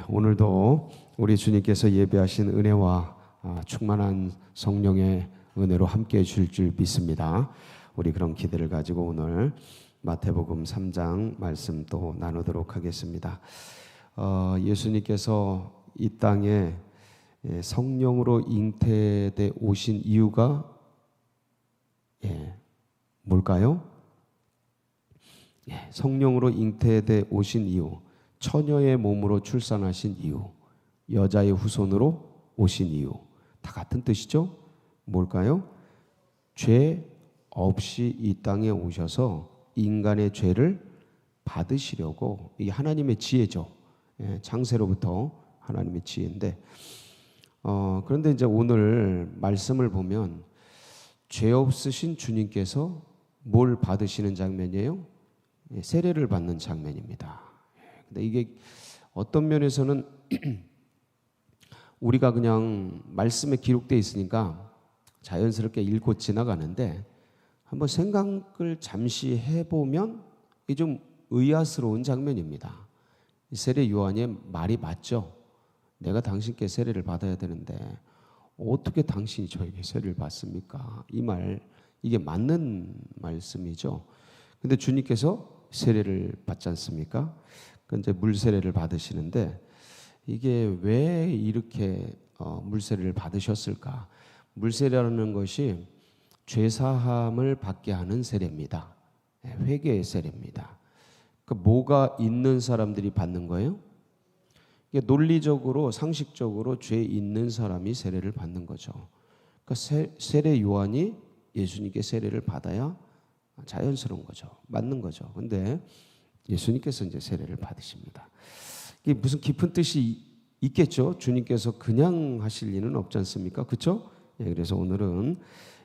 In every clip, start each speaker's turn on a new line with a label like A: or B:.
A: 오늘도 우리 주님께서 예배하신 은혜와 충만한 성령의 은혜로 함께 해주실 줄 믿습니다. 우리 그런 기대를 가지고 오늘 마태복음 3장 말씀 또 나누도록 하겠습니다. 예수님께서 이 땅에 성령으로 잉태돼 오신 이유가 뭘까요? 성령으로 잉태돼 오신 이유, 처녀의 몸으로 출산하신 이유, 여자의 후손으로 오신 이유, 다 같은 뜻이죠? 뭘까요? 죄 없이 이 땅에 오셔서 인간의 죄를 받으시려고, 이게 하나님의 지혜죠. 창세로부터 하나님의 지혜인데, 그런데 이제 오늘 말씀을 보면 죄 없으신 주님께서 뭘 받으시는 장면이에요? 세례를 받는 장면입니다. 근데 이게 어떤 면에서는 우리가 그냥 말씀에 기록되어 있으니까 자연스럽게 읽고 지나가는데, 한번 생각을 잠시 해보면 이게 좀 의아스러운 장면입니다. 세례 요한의 말이 맞죠? 내가 당신께 세례를 받아야 되는데 어떻게 당신이 저에게 세례를 받습니까? 이 말, 이게 맞는 말씀이죠. 근데 주님께서 세례를 받지 않습니까? 이제 물 세례를 받으시는데, 이게 왜 이렇게 물 세례를 받으셨을까? 물 세례라는 것이 죄 사함을 받게 하는 세례입니다. 회개의 세례입니다. 뭐가 있는 사람들이 받는 거예요? 이게 논리적으로, 상식적으로 죄 있는 사람이 세례를 받는 거죠. 세례 요한이 예수님께 세례를 받아야 자연스러운 거죠. 맞는 거죠. 근데 예수님께서 이제 세례를 받으십니다. 이게 무슨 깊은 뜻이 있겠죠. 주님께서 그냥 하실 일은 없지 않습니까? 그렇죠? 그래서 오늘은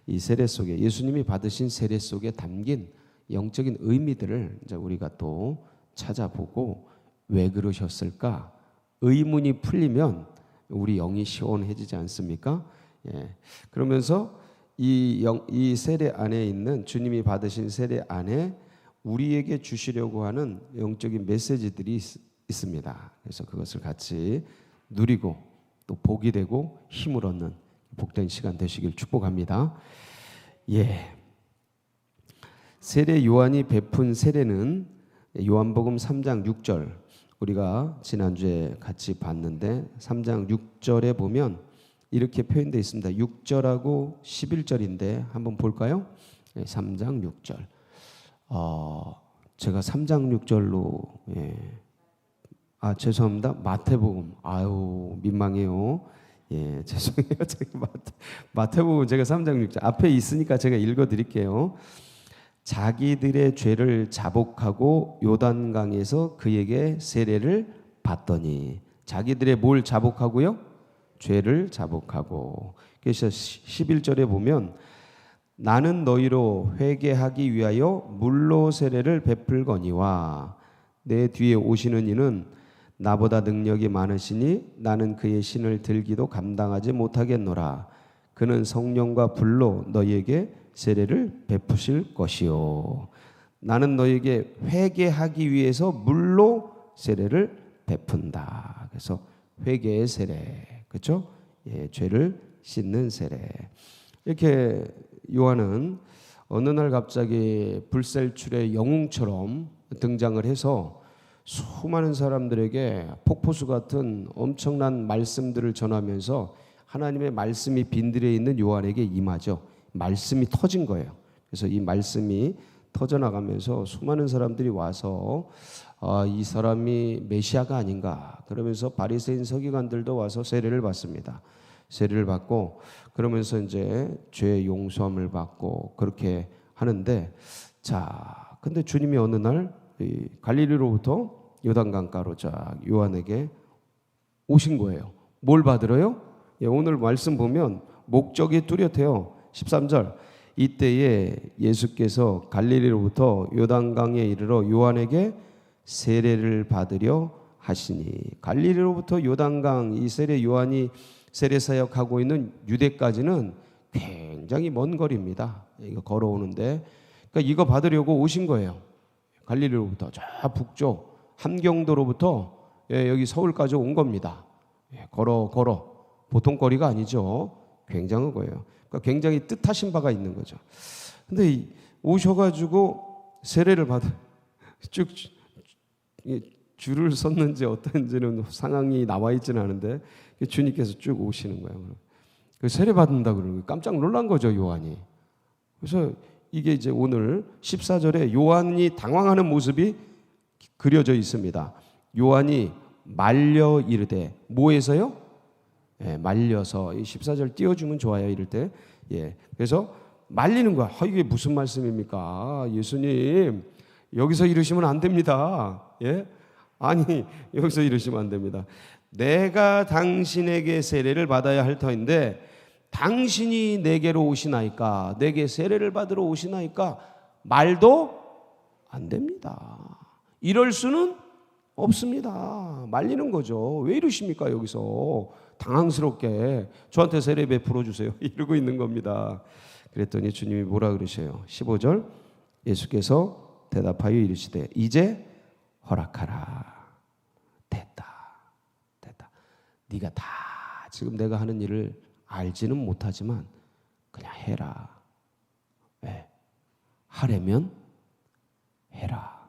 A: 이 세례 속에, 예수님이 받으신 세례 속에 담긴 영적인 의미들을 이제 우리가 또 찾아보고, 왜 그러셨을까? 의문이 풀리면 우리 영이 시원해지지 않습니까? 그러면서 이 세례 안에 있는, 주님이 받으신 세례 안에 우리에게 주시려고 하는 영적인 메시지들이 있습니다. 그래서 그것을 같이 누리고 또 복이 되고 힘을 얻는 복된 시간 되시길 축복합니다. 세례 요한이 베푼 세례는 요한복음 3장 6절, 우리가 지난주에 같이 봤는데 3장 6절에 보면 이렇게 표현되어 있습니다. 6절하고 11절인데 한번 볼까요? 3장 6절. 제가 3장 6절로 죄송합니다. 마태복음. 민망해요. 죄송해요. 마태복음 제가 3장 6절 앞에 있으니까 제가 읽어 드릴게요. 자기들의 죄를 자복하고 요단강에서 그에게 세례를 받더니, 자기들의 뭘 자복하고요? 죄를 자복하고. 그래서 11절에 보면 나는 너희로 회개하기 위하여 물로 세례를 베풀거니와 내 뒤에 오시는 이는 나보다 능력이 많으시니 나는 그의 신을 들기도 감당하지 못하겠노라. 그는 성령과 불로 너희에게 세례를 베푸실 것이요. 나는 너희에게 회개하기 위해서 물로 세례를 베푼다. 그래서 회개의 세례, 그렇죠? 죄를 씻는 세례. 이렇게 요한은 어느 날 갑자기 불살출의 영웅처럼 등장을 해서 수많은 사람들에게 폭포수 같은 엄청난 말씀들을 전하면서 하나님의 말씀이 빈들에 있는 요한에게 임하죠. 말씀이 터진 거예요. 그래서 이 말씀이 터져나가면서 수많은 사람들이 와서 이 사람이 메시아가 아닌가, 그러면서 바리새인 서기관들도 와서 세례를 받습니다. 세례를 받고 그러면서 이제 죄 용서함을 받고 그렇게 하는데, 근데 주님이 어느 날 갈릴리로부터 요단강가로 요한에게 오신 거예요. 뭘 받으러요? 오늘 말씀 보면 목적이 뚜렷해요. 13절, 이때에 예수께서 갈릴리로부터 요단강에 이르러 요한에게 세례를 받으려 하시니, 갈릴리로부터 요단강, 이 세례 요한이 세례 사역하고 있는 유대까지는 굉장히 먼 거리입니다. 이거 걸어오는데, 그러니까 이거 받으려고 오신 거예요. 갈릴리로부터 저 북쪽 함경도로부터 여기 서울까지 온 겁니다. 걸어 보통 거리가 아니죠. 굉장한 거예요. 그러니까 굉장히 뜻하신 바가 있는 거죠. 근데 오셔가지고 세례를 받아 쭉 줄을 섰는지 어떤지는 상황이 나와 있지는 않은데 주님께서 쭉 오시는 거예요. 세례 받는다 그러는 깜짝 놀란 거죠, 요한이. 그래서 이게 이제 오늘 14절에 요한이 당황하는 모습이 그려져 있습니다. 요한이 말려 이르되 뭐에서요? 말려서. 이 14절 띄워주면 좋아요, 이럴 때. 그래서 말리는 거야. 이게 무슨 말씀입니까? 예수님, 여기서 이러시면 안 됩니다. 아니, 여기서 이러시면 안 됩니다. 내가 당신에게 세례를 받아야 할 터인데 당신이 내게로 오시나이까, 내게 세례를 받으러 오시나이까 말도 안 됩니다. 이럴 수는 없습니다. 말리는 거죠. 왜 이러십니까? 여기서 당황스럽게 저한테 세례 베풀어 주세요 이러고 있는 겁니다. 그랬더니 주님이 뭐라 그러셔요? 15절 예수께서 대답하여 이르시되 이제 허락하라. 됐다. 네가 다 지금 내가 하는 일을 알지는 못하지만 그냥 해라. 하려면 해라.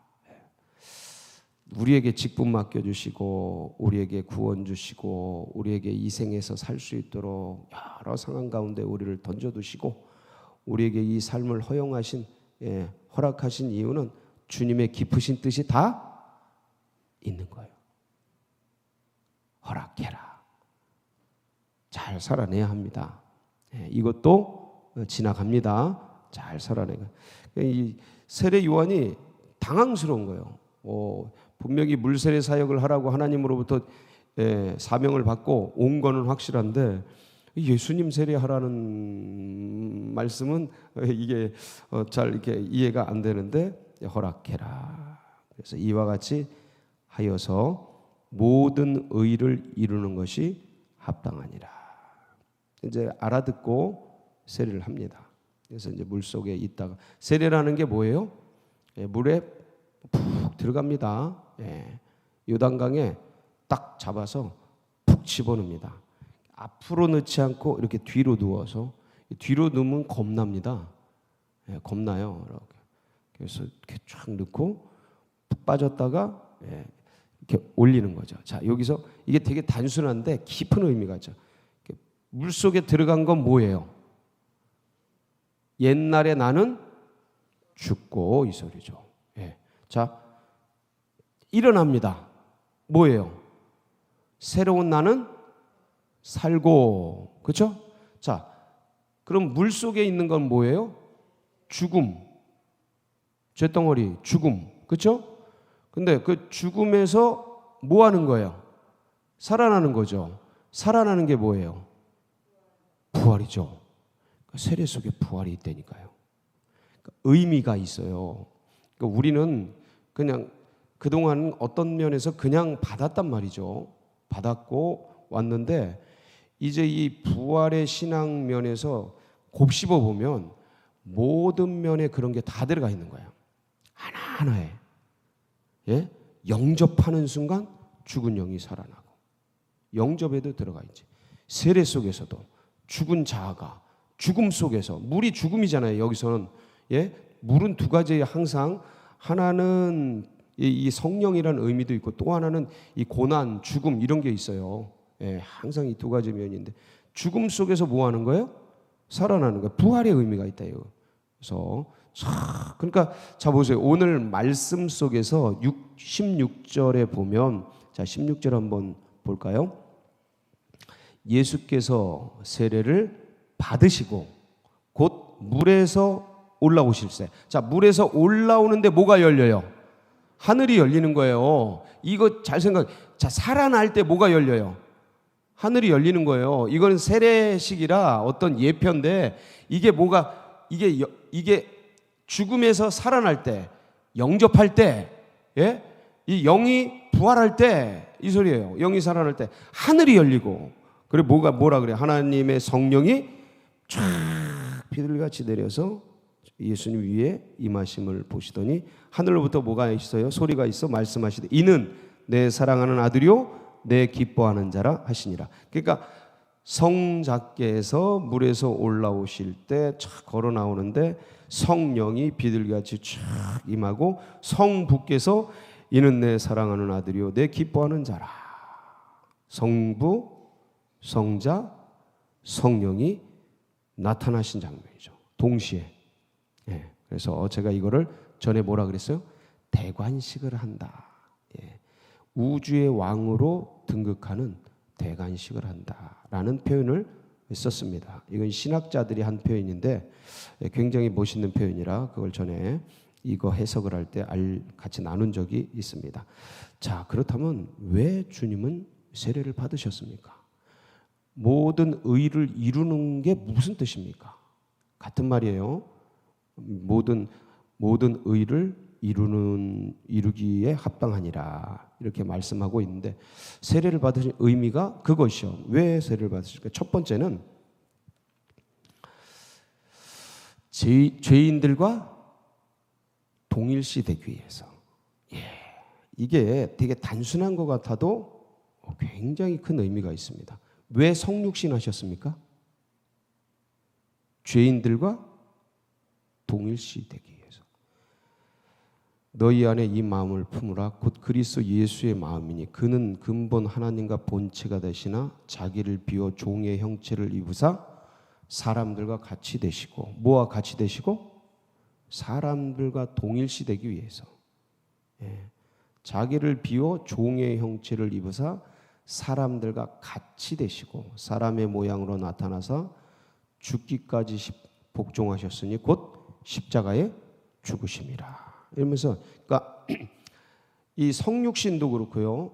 A: 우리에게 직분 맡겨주시고 우리에게 구원 주시고 우리에게 이 생에서 살 수 있도록 여러 상황 가운데 우리를 던져두시고 우리에게 이 삶을 허용하신, 허락하신 이유는 주님의 깊으신 뜻이 다 있는 거예요. 허락해라. 잘 살아내야 합니다. 이것도 지나갑니다. 잘 살아내가. 이 세례 요한이 당황스러운 거예요. 분명히 물세례 사역을 하라고 하나님으로부터 사명을 받고 온 거는 확실한데 예수님 세례하라는 말씀은 이게 잘 이렇게 이해가 안 되는데 허락해라. 그래서 이와 같이 하여서 모든 의를 이루는 것이 합당하니라. 이제 알아듣고 세례를 합니다. 그래서 이제 물 속에 있다가 세례라는 게 뭐예요? 물에 푹 들어갑니다. 요단강에 딱 잡아서 푹 집어넣습니다. 앞으로 넣지 않고 이렇게 뒤로 누워서 뒤로 누우면 겁납니다. 겁나요. 이렇게. 그래서 이렇게 쫙 넣고 푹 빠졌다가 이렇게 올리는 거죠. 자, 여기서 이게 되게 단순한데 깊은 의미가 있죠. 물 속에 들어간 건 뭐예요? 옛날에 나는 죽고 이 소리죠. 자, 일어납니다. 뭐예요? 새로운 나는 살고, 그렇죠? 자, 그럼 물 속에 있는 건 뭐예요? 죽음, 쇳덩어리, 죽음, 그렇죠? 근데 그 죽음에서 뭐 하는 거예요? 살아나는 거죠. 살아나는 게 뭐예요? 부활이죠. 세례 속에 부활이 있다니까요. 의미가 있어요. 우리는 그냥 그동안 어떤 면에서 그냥 받았단 말이죠. 받았고 왔는데 이제 이 부활의 신앙 면에서 곱씹어 보면 모든 면에 그런 게 다 들어가 있는 거예요. 하나하나에. 영접하는 순간 죽은 영이 살아나고 영접에도 들어가 있지. 세례 속에서도 죽은 자아가 죽음 속에서, 물이 죽음이잖아요. 여기서는 물은 두 가지예요. 항상 하나는 이 성령이라는 의미도 있고 또 하나는 이 고난, 죽음 이런 게 있어요. 항상 이 두 가지 면인데 죽음 속에서 뭐 하는 거예요? 살아나는 거예요. 부활의 의미가 있다. 그래서 그러니까 자 보세요. 오늘 말씀 속에서 16절에 보면, 자 16절 한번 볼까요? 예수께서 세례를 받으시고 곧 물에서 올라오실세. 자, 물에서 올라오는데 뭐가 열려요? 하늘이 열리는 거예요. 이거 잘 생각. 자, 살아날 때 뭐가 열려요? 하늘이 열리는 거예요. 이건 세례식이라 어떤 예표인데 이게 뭐가 이게 죽음에서 살아날 때, 영접할 때, 이 영이 부활할 때 이 소리예요. 영이 살아날 때 하늘이 열리고, 그리고 뭐라 그래? 하나님의 성령이 쫙 비둘기같이 내려서 예수님 위에 임하심을 보시더니 하늘로부터 뭐가 있어요? 소리가 있어 말씀하시되 이는 내 사랑하는 아들이요 내 기뻐하는 자라 하시니라. 그러니까 성자께서 물에서 올라오실 때 촥 걸어 나오는데 성령이 비둘기같이 촥 임하고 성부께서 이는 내 사랑하는 아들이요 내 기뻐하는 자라. 성부, 성자, 성령이 나타나신 장면이죠. 동시에. 예, 그래서 제가 이거를 전에 뭐라 그랬어요? 대관식을 한다. 예, 우주의 왕으로 등극하는 대관식을 한다라는 표현을 썼습니다. 이건 신학자들이 한 표현인데 굉장히 멋있는 표현이라 그걸 전에 이거 해석을 할 때 같이 나눈 적이 있습니다. 자, 그렇다면 왜 주님은 세례를 받으셨습니까? 모든 의를 이루는 게 무슨 뜻입니까? 같은 말이에요. 모든 의를 이루기에 합당하니라 이렇게 말씀하고 있는데 세례를 받으신 의미가 그것이요. 왜 세례를 받으실까? 첫 번째는 죄인들과 동일시 되기 위해서. 이게 되게 단순한 것 같아도 굉장히 큰 의미가 있습니다. 왜 성육신 하셨습니까? 죄인들과 동일시 되기 위해서. 너희 안에 이 마음을 품으라 곧 그리스도 예수의 마음이니 그는 근본 하나님과 본체가 되시나 자기를 비워 종의 형체를 입으사 사람들과 같이 되시고 뭐와 같이 되시고 사람들과 동일시 되기 위해서. 자기를 비워 종의 형체를 입으사 사람들과 같이 되시고 사람의 모양으로 나타나서 죽기까지 복종하셨으니 곧 십자가에 죽으심이라. 이러면서 그러니까 이 성육신도 그렇고요.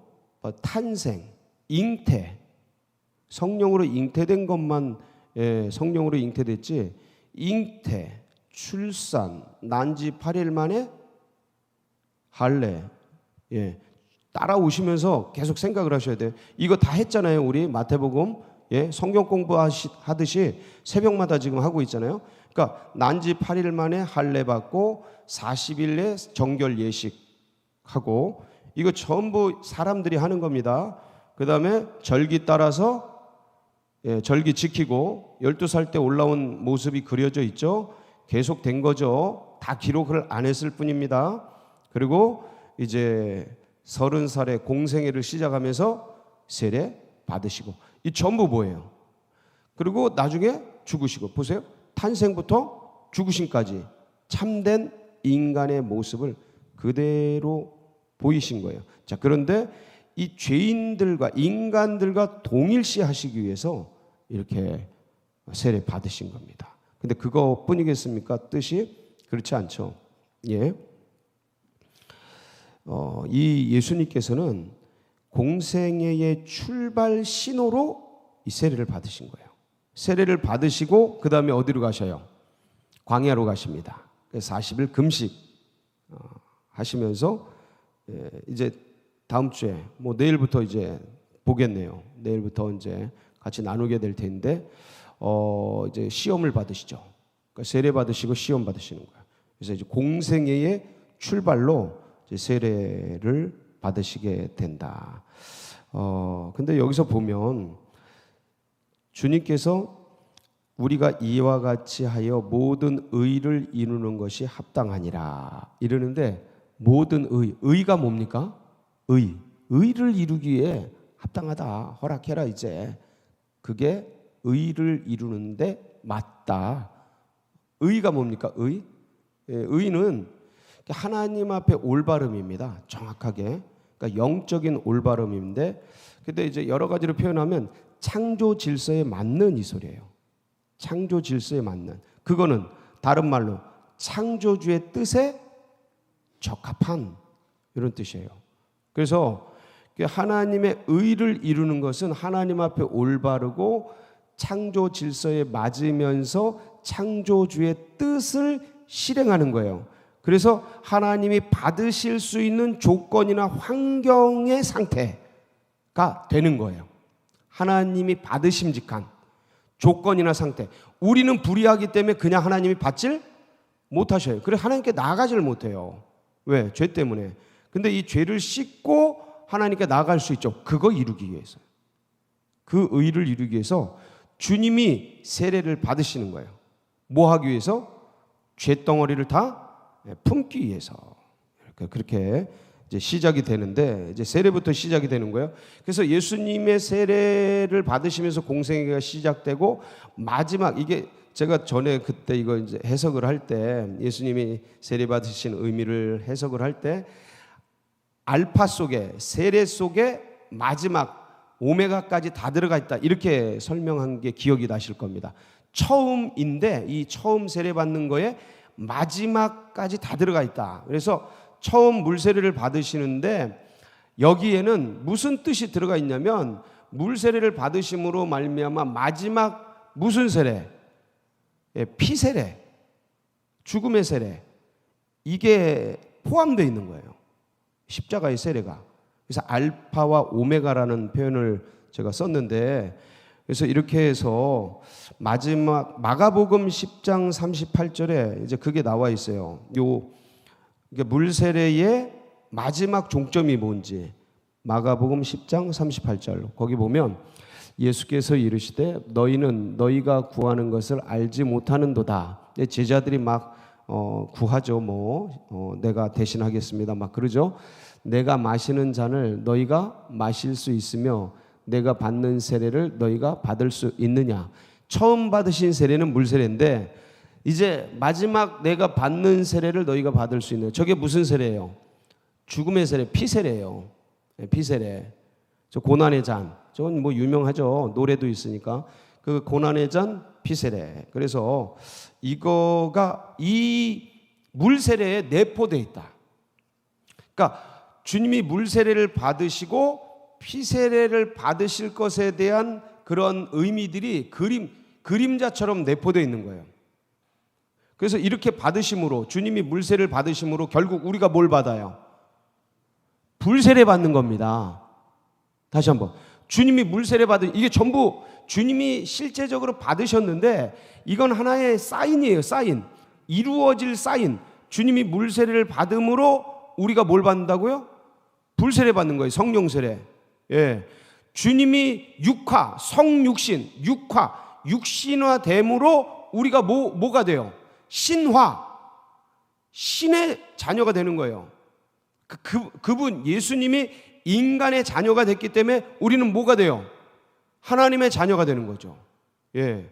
A: 탄생, 잉태, 성령으로 잉태된 것만 성령으로 잉태됐지 잉태, 출산, 난지 8일 만에 할례 따라오시면서 계속 생각을 하셔야 돼요. 이거 다 했잖아요. 우리 마태복음 성경 공부하듯이 새벽마다 지금 하고 있잖아요. 그러니까 난지 8일 만에 할례 받고 40일에 정결 예식하고 이거 전부 사람들이 하는 겁니다. 그 다음에 절기 따라서 절기 지키고 12살 때 올라온 모습이 그려져 있죠. 계속 된 거죠. 다 기록을 안 했을 뿐입니다. 그리고 이제 30살에 공생애를 시작하면서 세례 받으시고 이 전부 뭐예요? 그리고 나중에 죽으시고 보세요. 탄생부터 죽으심까지 참된 인간의 모습을 그대로 보이신 거예요. 자, 그런데 이 죄인들과 인간들과 동일시 하시기 위해서 이렇게 세례 받으신 겁니다. 근데 그것뿐이겠습니까? 뜻이 그렇지 않죠. 이 예수님께서는 공생애의 출발 신호로 이 세례를 받으신 거예요. 세례를 받으시고 그 다음에 어디로 가셔요? 광야로 가십니다. 40일 금식 하시면서 이제 다음 주에 뭐 내일부터 이제 보겠네요. 내일부터 이제 같이 나누게 될 텐데 이제 시험을 받으시죠. 그러니까 세례 받으시고 시험 받으시는 거예요. 그래서 이제 공생애의 출발로 이제 세례를 받으시게 된다. 근데 여기서 보면 주님께서 우리가 이와 같이 하여 모든 의를 이루는 것이 합당하니라 이러는데 모든 의가 뭡니까? 의를 이루기 위해 합당하다. 허락해라 이제. 그게 의를 이루는데 맞다. 의가 뭡니까? 의는 하나님 앞에 올바름입니다. 정확하게. 그러니까 영적인 올바름인데 근데 이제 여러 가지로 표현하면 창조 질서에 맞는 이 소리예요. 창조 질서에 맞는. 그거는 다른 말로 창조주의 뜻에 적합한 이런 뜻이에요. 그래서 하나님의 의를 이루는 것은 하나님 앞에 올바르고 창조 질서에 맞으면서 창조주의 뜻을 실행하는 거예요. 그래서 하나님이 받으실 수 있는 조건이나 환경의 상태가 되는 거예요. 하나님이 받으심직한 조건이나 상태. 우리는 불의하기 때문에 그냥 하나님이 받질 못하셔요. 그래서 하나님께 나아가질 못해요. 왜? 죄 때문에. 근데 이 죄를 씻고 하나님께 나아갈 수 있죠. 그거 이루기 위해서. 그 의를 이루기 위해서 주님이 세례를 받으시는 거예요. 뭐 하기 위해서? 죄덩어리를 다 품기 위해서. 그렇게 이제 시작이 되는데, 이제 세례부터 시작이 되는 거예요. 그래서 예수님의 세례를 받으시면서 공생애가 시작되고, 마지막, 이게 제가 전에 그때 이거 이제 해석을 할 때, 예수님이 세례 받으신 의미를 해석을 할 때, 알파 속에, 세례 속에 마지막 오메가까지 다 들어가 있다, 이렇게 설명한 게 기억이 나실 겁니다. 처음인데 이 처음 세례 받는 거에 마지막까지 다 들어가 있다. 그래서 처음 물세례를 받으시는데 여기에는 무슨 뜻이 들어가 있냐면, 물세례를 받으심으로 말미암아 마지막 무슨 세례? 피세례, 죽음의 세례, 이게 포함되어 있는 거예요. 십자가의 세례가. 그래서 알파와 오메가라는 표현을 제가 썼는데, 그래서 이렇게 해서 마지막 마가복음 10장 38절에 이제 그게 나와 있어요. 물세례의 마지막 종점이 뭔지, 마가복음 10장 38절 거기 보면 예수께서 이르시되 너희는 너희가 구하는 것을 알지 못하는도다. 제자들이 막 구하죠. 내가 대신하겠습니다 막 그러죠. 내가 마시는 잔을 너희가 마실 수 있으며 내가 받는 세례를 너희가 받을 수 있느냐. 처음 받으신 세례는 물세례인데 이제 마지막 내가 받는 세례를 너희가 받을 수 있는, 저게 무슨 세례예요? 죽음의 세례, 피세례예요. 피세례. 저 고난의 잔, 저건 뭐 유명하죠. 노래도 있으니까. 그 고난의 잔, 피세례. 그래서 이거가 이 물세례에 내포되어 있다. 그러니까 주님이 물세례를 받으시고 피세례를 받으실 것에 대한 그런 의미들이 그림자처럼 내포되어 있는 거예요. 그래서 이렇게 받으심으로, 주님이 물세례를 받으심으로 결국 우리가 뭘 받아요? 불세례 받는 겁니다. 다시 한번, 주님이 물세례 받은, 이게 전부 주님이 실제적으로 받으셨는데 이건 하나의 사인이에요. 사인, 이루어질 사인. 주님이 물세례를 받음으로 우리가 뭘 받는다고요? 불세례 받는 거예요. 성령 세례. 예, 주님이 육화, 성육신, 육화, 육신화됨으로 우리가 뭐가 돼요? 신화, 신의 자녀가 되는 거예요. 그분 예수님이 인간의 자녀가 됐기 때문에 우리는 뭐가 돼요? 하나님의 자녀가 되는 거죠. 예,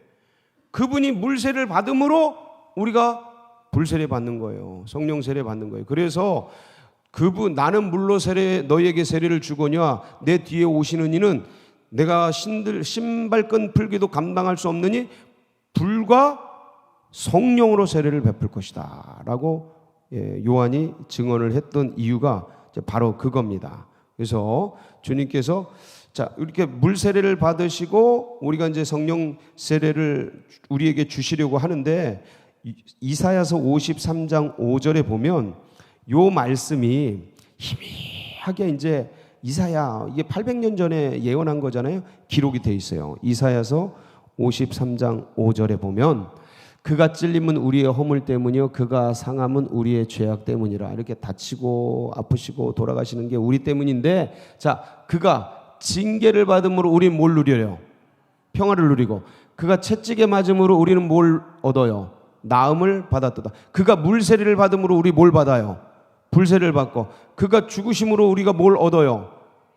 A: 그분이 물세례를 받음으로 우리가 불세례 받는 거예요. 성령 세례 받는 거예요. 그래서 그분, 나는 물로 너희에게 세례를 주거니와 내 뒤에 오시는 이는 내가 신발끈 풀기도 감당할 수 없느니 불과 성령으로 세례를 베풀 것이다 라고 요한이 증언을 했던 이유가 바로 그겁니다. 그래서 주님께서 자, 이렇게 물 세례를 받으시고 우리가 이제 성령 세례를 우리에게 주시려고 하는데, 이사야서 53장 5절에 보면 요 말씀이 희미하게 이제 이사야, 이게 800년 전에 예언한 거잖아요. 기록이 돼 있어요. 이사야서 53장 5절에 보면 그가 찔림은 우리의 허물 때문이요 그가 상함은 우리의 죄악 때문이라. 이렇게 다치고 아프시고 돌아가시는 게 우리 때문인데, 자, 그가 징계를 받음으로 우리는 뭘 누려요? 평화를 누리고, 그가 채찍에 맞음으로 우리는 뭘 얻어요? 나음을 받았도다. 그가 물세례를 받음으로 우리 뭘 받아요? 불세례를 받고, 그가 죽으심으로 우리가 뭘 얻어요?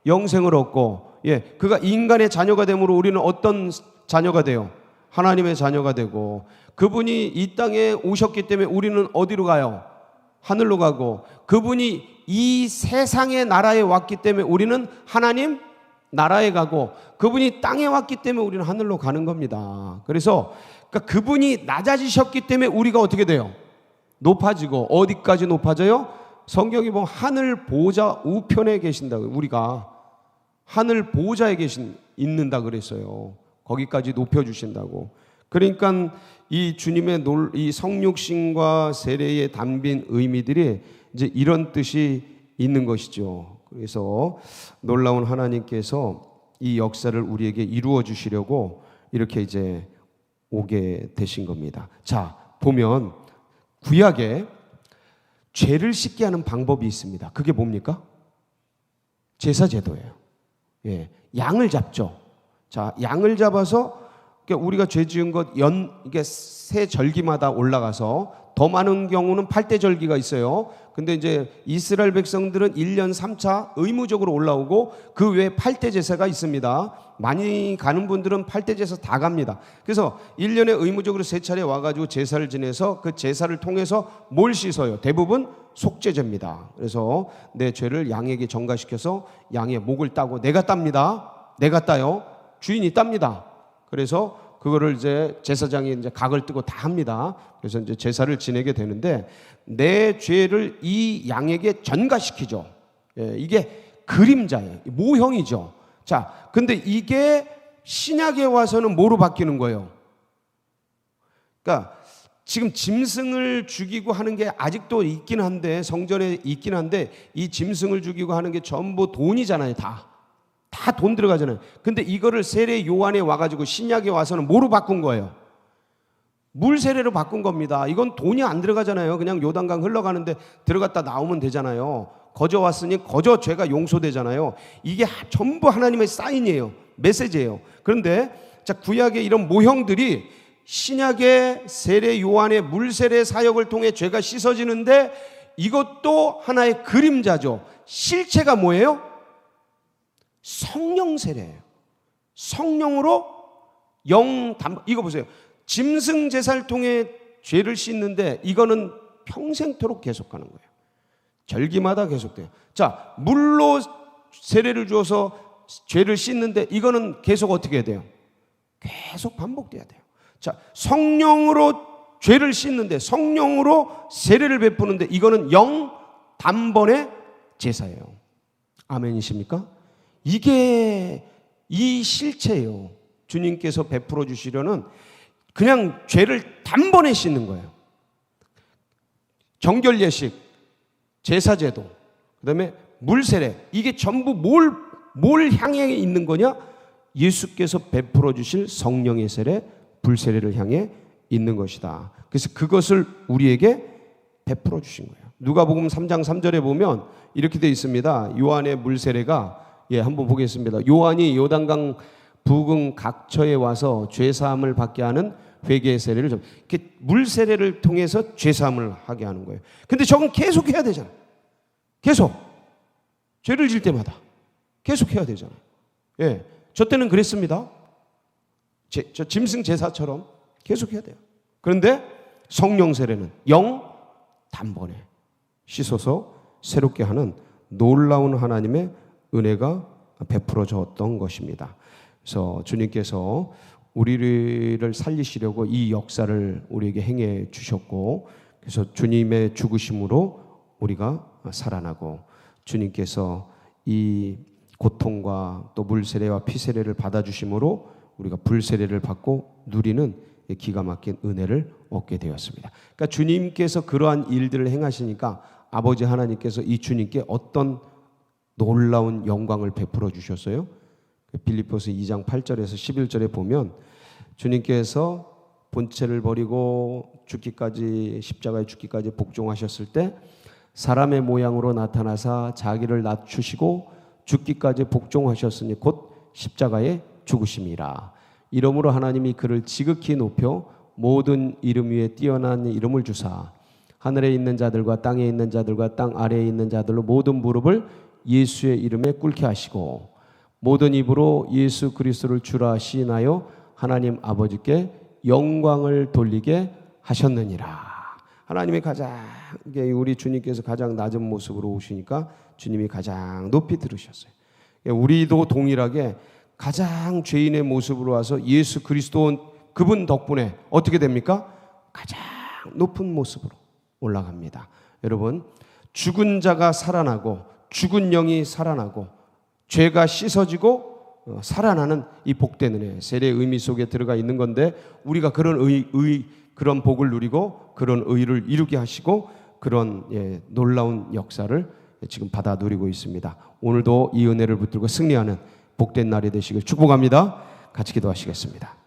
A: 영생을 얻고, 예, 그가 인간의 자녀가 됨으로 우리는 어떤 자녀가 돼요? 하나님의 자녀가 되고, 그분이 이 땅에 오셨기 때문에 우리는 어디로 가요? 하늘로 가고, 그분이 이 세상의 나라에 왔기 때문에 우리는 하나님 나라에 가고, 그분이 땅에 왔기 때문에 우리는 하늘로 가는 겁니다. 그래서 그러니까 그분이 낮아지셨기 때문에 우리가 어떻게 돼요? 높아지고. 어디까지 높아져요? 성경이 보면 하늘 보좌 우편에 계신다고, 우리가 하늘 보좌에 있는다 그랬어요. 거기까지 높여주신다고. 그러니까 이 주님의 이 성육신과 세례에 담긴 의미들이 이제 이런 뜻이 있는 것이죠. 그래서 놀라운 하나님께서 이 역사를 우리에게 이루어 주시려고 이렇게 이제 오게 되신 겁니다. 자, 보면 구약에 죄를 씻게 하는 방법이 있습니다. 그게 뭡니까? 제사 제도예요. 예, 양을 잡죠. 자, 양을 잡아서 우리가 죄 지은 것 이게 새 절기마다 올라가서 더 많은 경우는 8대 절기가 있어요. 근데 이제 이스라엘 백성들은 1년 3차 의무적으로 올라오고 그 외에 8대 제사가 있습니다. 많이 가는 분들은 8대 제사 다 갑니다. 그래서 1년에 의무적으로 3차례 와가지고 제사를 지내서 그 제사를 통해서 뭘 씻어요? 대부분 속죄제입니다. 그래서 내 죄를 양에게 전가시켜서 양의 목을 따고 내가 땁니다. 내가 따요. 주인이 땁니다. 그래서 그거를 이제 제사장이 이제 각을 뜨고 다 합니다. 그래서 이제 제사를 지내게 되는데 내 죄를 이 양에게 전가시키죠. 예, 이게 그림자예요. 모형이죠. 자, 근데 이게 신약에 와서는 뭐로 바뀌는 거예요? 그러니까 지금 짐승을 죽이고 하는 게 아직도 있긴 한데, 성전에 있긴 한데, 이 짐승을 죽이고 하는 게 전부 돈이잖아요. 다 돈 들어가잖아요. 근데 이거를 세례 요한에 와가지고 신약에 와서는 뭐로 바꾼 거예요? 물 세례로 바꾼 겁니다. 이건 돈이 안 들어가잖아요. 그냥 요단강 흘러가는데 들어갔다 나오면 되잖아요. 거저 왔으니 거저 죄가 용서되잖아요. 이게 전부 하나님의 사인이에요. 메시지예요. 그런데 자, 구약의 이런 모형들이 신약의 세례 요한의 물 세례 사역을 통해 죄가 씻어지는데 이것도 하나의 그림자죠. 실체가 뭐예요? 성령 세례예요. 성령으로 이거 보세요. 짐승 제사를 통해 죄를 씻는데 이거는 평생토록 계속하는 거예요. 절기마다 계속돼요. 자, 물로 세례를 주어서 죄를 씻는데 이거는 계속 어떻게 해야 돼요? 계속 반복돼야 돼요. 자, 성령으로 죄를 씻는데, 성령으로 세례를 베푸는데 이거는 단번의 제사예요. 아멘이십니까? 이게 이 실체예요. 주님께서 베풀어 주시려는 그냥 죄를 단번에 씻는 거예요. 정결 예식, 제사 제도, 그다음에 물 세례, 이게 전부 뭘 향해 있는 거냐? 예수께서 베풀어 주실 성령의 세례, 불 세례를 향해 있는 것이다. 그래서 그것을 우리에게 베풀어 주신 거예요. 누가복음 3장 3절에 보면 이렇게 되어 있습니다. 요한의 물 세례가, 한번 보겠습니다. 요한이 요단강 부근 각처에 와서 죄 사함을 받게 하는 회개의 세례를 이렇게 물 세례를 통해서 죄 사함을 하게 하는 거예요. 근데 저건 계속 해야 되잖아요. 계속 죄를 질 때마다 계속 해야 되잖아요. 예, 저 때는 그랬습니다. 저 짐승 제사처럼 계속 해야 돼요. 그런데 성령 세례는 단번에 씻어서 새롭게 하는 놀라운 하나님의 은혜가 베풀어졌던 것입니다. 그래서 주님께서 우리를 살리시려고 이 역사를 우리에게 행해 주셨고, 그래서 주님의 죽으심으로 우리가 살아나고, 주님께서 이 고통과 또 물세례와 피세례를 받아주심으로 우리가 불세례를 받고 누리는 기가 막힌 은혜를 얻게 되었습니다. 그러니까 주님께서 그러한 일들을 행하시니까 아버지 하나님께서 이 주님께 어떤 놀라운 영광을 베풀어 주셨어요. 빌립보서 2장 8절에서 11절에 보면 주님께서 본체를 버리고 죽기까지, 십자가에 죽기까지 복종하셨을 때 사람의 모양으로 나타나사 자기를 낮추시고 죽기까지 복종하셨으니 곧 십자가에 죽으심이라. 이러므로 하나님이 그를 지극히 높여 모든 이름 위에 뛰어난 이름을 주사 하늘에 있는 자들과 땅에 있는 자들과 땅 아래에 있는 자들로 모든 무릎을 예수의 이름에 꿇게 하시고 모든 입으로 예수 그리스도를 주라 시인하여 하나님 아버지께 영광을 돌리게 하셨느니라. 하나님이 우리 주님께서 가장 낮은 모습으로 오시니까 주님이 가장 높이 들으셨어요. 우리도 동일하게 가장 죄인의 모습으로 와서 예수 그리스도 그분 덕분에 어떻게 됩니까? 가장 높은 모습으로 올라갑니다. 여러분, 죽은 자가 살아나고 죽은 영이 살아나고 죄가 씻어지고 살아나는 이 복된 은혜, 세례의 의미 속에 들어가 있는 건데 우리가 그런 그런 복을 누리고 그런 의를 이루게 하시고 그런 놀라운 역사를 지금 받아 누리고 있습니다. 오늘도 이 은혜를 붙들고 승리하는 복된 날이 되시길 축복합니다. 같이 기도하시겠습니다.